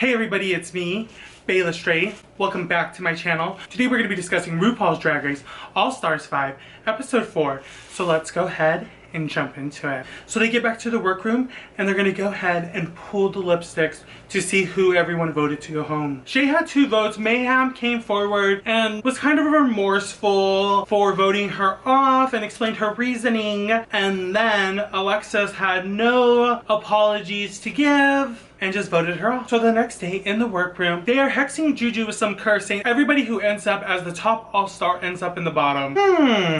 Hey everybody, it's me, Bayla Stray. Welcome back to my channel. Today we're going to be discussing RuPaul's Drag Race All Stars 5, Episode 4. So let's go ahead and jump into it. So they get back to the workroom and they're going to go ahead and pull the lipsticks to see who everyone voted to go home. Shay had 2 votes. Mayhem came forward and was kind of remorseful for voting her off and explained her reasoning. And then Alexis had no apologies to give and just voted her off. So the next day in the workroom, they are hexing Juju with some cursing. Everybody who ends up as the top all-star ends up in the bottom.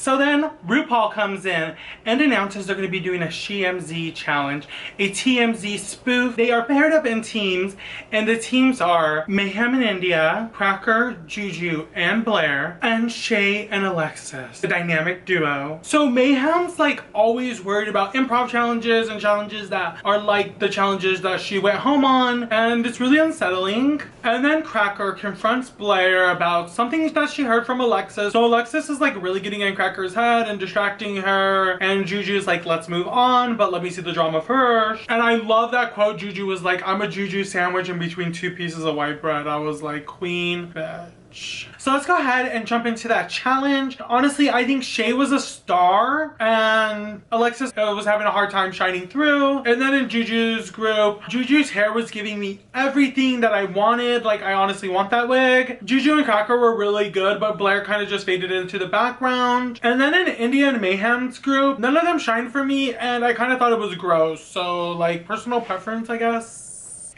So then RuPaul comes in and announces they're going to be doing a SheMZ challenge, a TMZ spoof. They are paired up in teams, and the teams are Mayhem and India, Cracker, Juju, and Blair, and Shay and Alexis, the dynamic duo. So Mayhem's like always worried about improv challenges and challenges that are like the challenges that she went home on, and it's really unsettling. And then Cracker confronts Blair about something that she heard from Alexis. So Alexis is like really getting in Cracker's head and distracting her, and Juju's like, let's move on, but let me see the drama first. And I love that quote. Juju was like, I'm a Juju sandwich in between 2 pieces of white bread. I was like, queen bitch. So let's go ahead and jump into that challenge. Honestly, I think Shay was a star and Alexis was having a hard time shining through. And then in Juju's group, Juju's hair was giving me everything that I wanted. Like, I honestly want that wig. Juju and Cracker were really good, but Blair kind of just faded into the background. And then in India and Mayhem's group, none of them shined for me, and I kind of thought it was gross. So like, personal preference, I guess.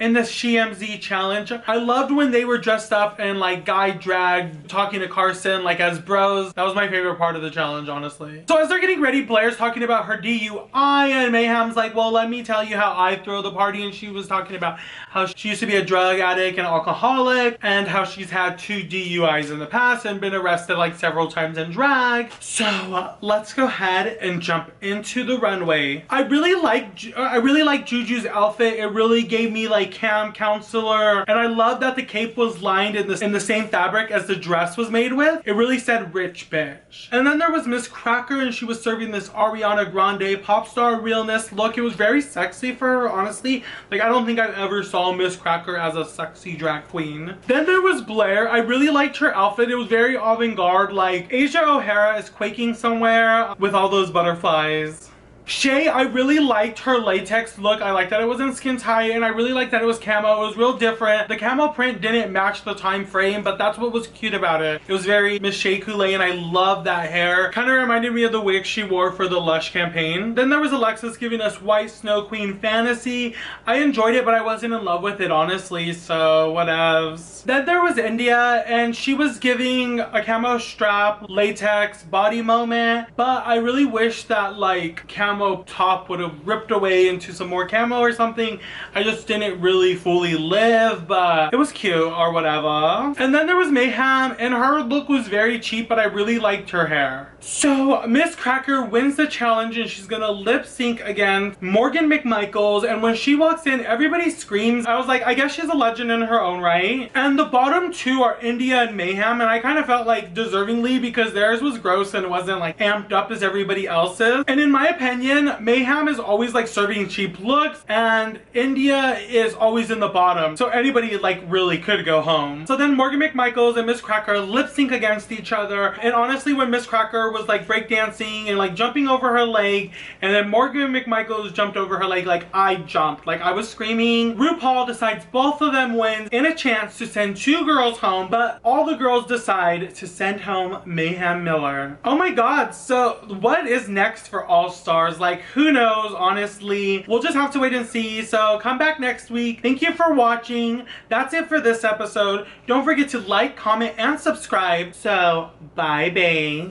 In this SheMZ challenge, I loved when they were dressed up in like guy drag, talking to Carson like as bros. That was my favorite part of the challenge, honestly. So as they're getting ready, Blair's talking about her DUI, and Mayhem's like, well, let me tell you how I throw the party. And she was talking about how she used to be a drug addict and alcoholic, and how she's had 2 DUIs in the past and been arrested like several times in drag. So let's go ahead and jump into the runway. I really like Juju's outfit. It really gave me like cam counselor, and I love that the cape was lined in the same fabric as the dress was made with. It really said rich bitch. And then there was Miss Cracker, and she was serving this Ariana Grande pop star realness look. It was very sexy for her, honestly. Like, I don't think I ever saw Miss Cracker as a sexy drag queen. Then there was Blair. I really liked her outfit. It was very avant-garde, like Asia O'Hara is quaking somewhere with all those butterflies. Shay, I really liked her latex look. I liked that it wasn't skin tight, and I really liked that it was camo. It was real different. The camo print didn't match the time frame, but that's what was cute about it. It was very Miss Shea Coulee, and I love that hair. Kind of reminded me of the wig she wore for the Lush campaign. Then there was Alexis giving us White Snow Queen fantasy. I enjoyed it, but I wasn't in love with it, honestly, so whatevs. Then there was India, and she was giving a camo strap, latex, body moment, but I really wish that like camo top would have ripped away into some more camo or something. I just didn't really fully live, but it was cute or whatever. And then there was Mayhem, and her look was very cheap, but I really liked her hair. So Miss Cracker wins the challenge, and she's gonna lip sync against Morgan McMichaels, and when she walks in, everybody screams. I was like, I guess she's a legend in her own right. And the bottom 2 are India and Mayhem, and I kind of felt like deservingly, because theirs was gross and it wasn't like amped up as everybody else's. And in my opinion, Mayhem is always like serving cheap looks, and India is always in the bottom, so anybody like really could go home. So then Morgan McMichaels and Miss Cracker lip sync against each other, and honestly, when Miss Cracker was like breakdancing and like jumping over her leg, and then Morgan McMichaels jumped over her leg, like I jumped, like I was screaming. RuPaul decides both of them wins in a chance to send 2 girls home, but all the girls decide to send home Mayhem Miller. Oh my god, so what is next for All Stars? Like, who knows, honestly. We'll just have to wait and see. So come back next week. Thank you for watching. That's it for this episode. Don't forget to like, comment, and subscribe. So bye, bae.